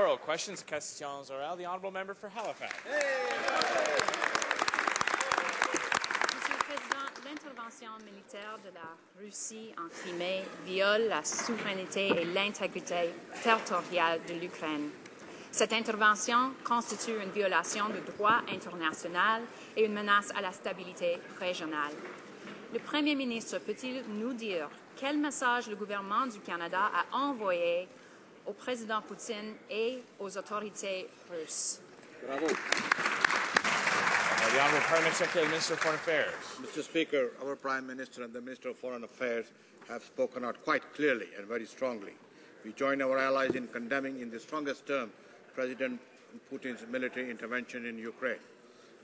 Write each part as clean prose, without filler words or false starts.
oral questions, questions orales. The honourable member for Halifax. Monsieur le Président, l'intervention militaire de la Russie en Crimée viole la souveraineté et l'intégrité territoriale de l'Ukraine. Cette intervention constitue une violation du droit international et une menace à la stabilité régionale. Le Premier ministre peut-il nous dire quel message le gouvernement du Canada a envoyé au président Poutine et aux autorités russes? Bravo. The Honourable Parliament Secretary, the Minister of Foreign Affairs. Mr. Speaker, our Prime Minister and the Minister of Foreign Affairs have spoken out quite clearly and very strongly. We join our allies in condemning in the strongest terms President Putin's military intervention in Ukraine.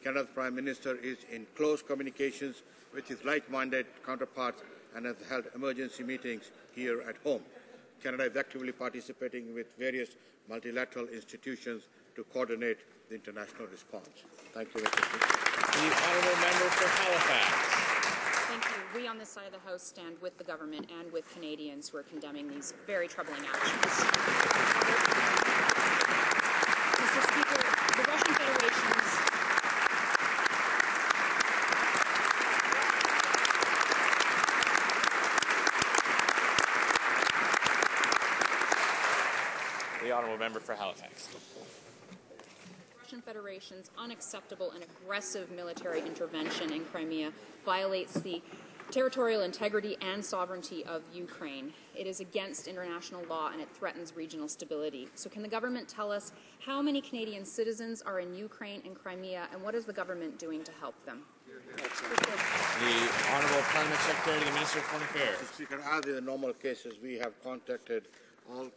Canada's Prime Minister is in close communications with his like-minded counterparts and has held emergency meetings here at home. Canada is actively participating with various multilateral institutions to coordinate the international response. Thank you, Mr. Speaker. The honourable member for Halifax. Thank you. We on this side of the House stand with the government and with Canadians who are condemning these very troubling actions. Mr. Speaker, the Russian Federation's The honourable member for Halifax. Russian Federation's unacceptable and aggressive military intervention in Crimea violates the territorial integrity and sovereignty of Ukraine. It is against international law and it threatens regional stability. So can the government tell us how many Canadian citizens are in Ukraine and Crimea, and what is the government doing to help them? The Honourable Parliament Secretary to the Minister of Foreign Affairs. Mr. Speaker, as in the normal cases, we have contacted all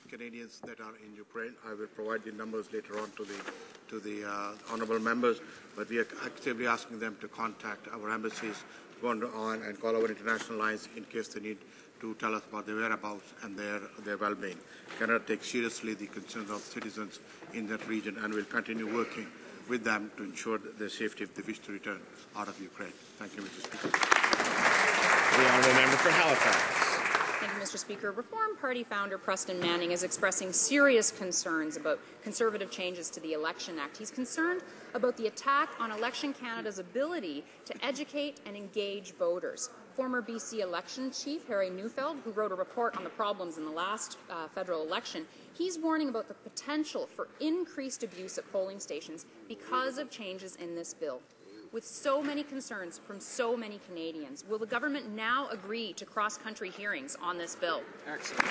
Canadians that are in Ukraine. I will provide the numbers later on to the honourable members, but we are actively asking them to contact our embassies, go on and call our international lines in case they need to tell us about their whereabouts and their well-being. Canada takes seriously the concerns of citizens in that region and will continue working with them to ensure their safety if they wish to return out of Ukraine. Thank you, Mr. Speaker. The honourable member for Halifax. Thank you, Mr. Speaker. Reform Party founder Preston Manning is expressing serious concerns about Conservative changes to the Election Act. He's concerned about the attack on Election Canada's ability to educate and engage voters. Former BC election chief Harry Neufeld, who wrote a report on the problems in the last federal election, he's warning about the potential for increased abuse at polling stations because of changes in this bill. With so many concerns from so many Canadians, will the government now agree to cross-country hearings on this bill? Excellent.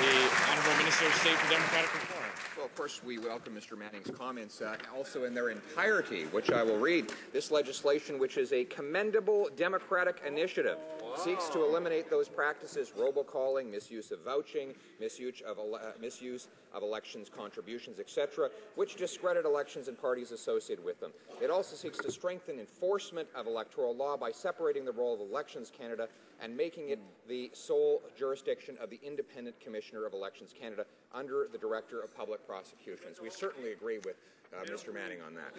The Honourable Minister of State for Democratic Reform. Well, of course, we welcome Mr. Manning's comments, also in their entirety, which I will read. This legislation, which is a commendable democratic initiative, seeks to eliminate those practices, robocalling, misuse of vouching, misuse of elections contributions, etc., which discredit elections and parties associated with them. It also seeks to strengthen enforcement of electoral law by separating the role of Elections Canada and making it the sole jurisdiction of the Independent Commissioner of Elections Canada under the Director of Public Prosecutions. We certainly agree with Mr. Manning on that.